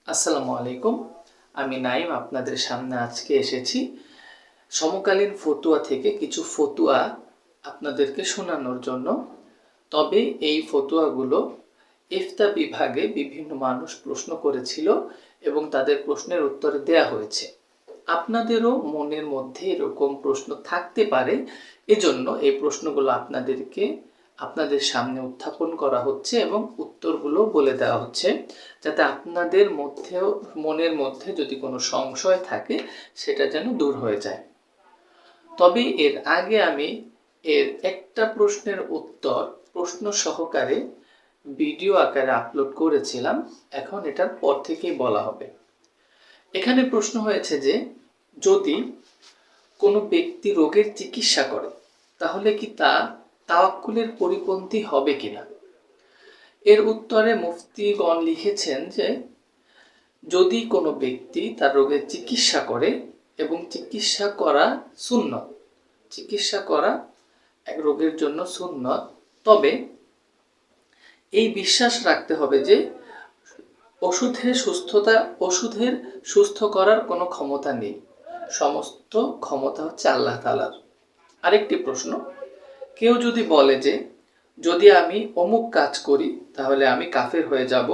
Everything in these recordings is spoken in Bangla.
আসসালামু আলাইকুম। আমি নাইম আপনাদের সামনে আজকে এসেছি সমকালীন ফতুয়া থেকে কিছু ফতুয়া আপনাদেরকে শোনানোর জন্য। তবে এই ফতুয়াগুলো ইফতা বিভাগে বিভিন্ন মানুষ প্রশ্ন করেছিল এবং তাদের প্রশ্নের উত্তর দেয়া হয়েছে। আপনাদেরও মনের মধ্যে এরকম প্রশ্ন থাকতে পারে, এজন্য এই প্রশ্নগুলো আপনাদের সামনে উত্থাপন করা হচ্ছে এবং উত্তরগুলো বলে দেওয়া হচ্ছে, যাতে আপনাদের মনের মধ্যে যদি কোনো সংশয় থাকে সেটা যেন দূর হয়ে যায়। তবে এর আগে আমি এর একটা প্রশ্নের উত্তর প্রশ্ন সহকারে ভিডিও আকারে আপলোড করেছিলাম, এখন এটার পর থেকেই বলা হবে। এখানে প্রশ্ন হয়েছে যে যদি কোনো ব্যক্তি রোগের চিকিৎসা করে তাহলে কি তা তাওয়াক্কুলের পরিপন্থী হবে কিনা। এর উত্তরে মুফতিগণ লিখেছেন যে যদি কোনো ব্যক্তি তার রোগের চিকিৎসা করে এবং চিকিৎসা করা সুন্নত, চিকিৎসা করা এক রোগের জন্য সুন্নত, তবে এই বিশ্বাস রাখতে হবে যে ওষুধের সুস্থ করার কোনো ক্ষমতা নেই, সমস্ত ক্ষমতা হচ্ছে আল্লাহ তাআলার। আরেকটি প্রশ্ন, কেউ যদি বলে যে যদি আমি অমুক কাজ করি তাহলে আমি কাফের হয়ে যাব,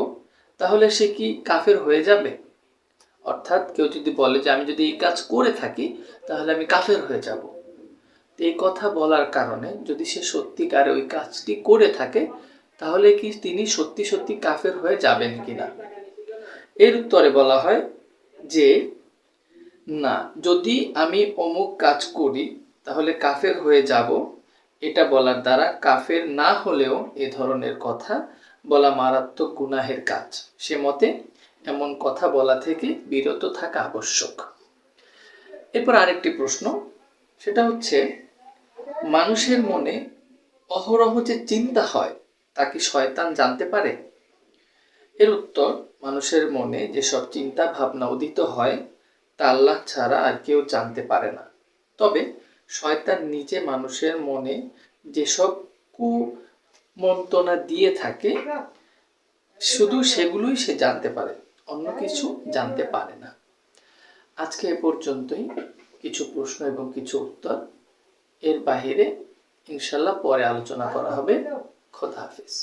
তাহলে সে কি কাফের হয়ে যাবে? অর্থাৎ কেউ যদি বলে যে আমি যদি এই কাজ করে থাকি তাহলে আমি কাফের হয়ে যাব, এই কথা বলার কারণে যদি সে সত্যিকারে ওই কাজটি করে থাকে তাহলে কি তিনি সত্যি সত্যি কাফের হয়ে যাবেন কিনা। এর উত্তরে বলা হয় যে না, যদি আমি অমুক কাজ করি তাহলে কাফের হয়ে যাব, এটা বলার দ্বারা কাফের না হলেও এ ধরনের কথা বলা মারাত্মক গুনাহের কাজ। সে মতে এমন কথা বলা থেকে বিরত থাকা আবশ্যক। এরপর আরেকটি প্রশ্ন, সেটা হচ্ছে মানুষের মনে অহরহ যে চিন্তা হয় তা কি শয়তান জানতে পারে? এর উত্তর, মানুষের মনে যেসব চিন্তা ভাবনা উদিত হয় তা আল্লাহ ছাড়া আর কেউ জানতে পারে না। তবে শয়তান নিজে মানুষের মনে যেসব কুমন্ত্রণা দিয়ে থাকে শুধু সেগুলোই সে জানতে পারে, অন্য কিছু জানতে পারে না। আজকে এ পর্যন্তই, কিছু প্রশ্ন এবং কিছু উত্তর, এর বাহিরে ইনশাল্লাহ পরে আলোচনা করা হবে। খোদা হাফেজ।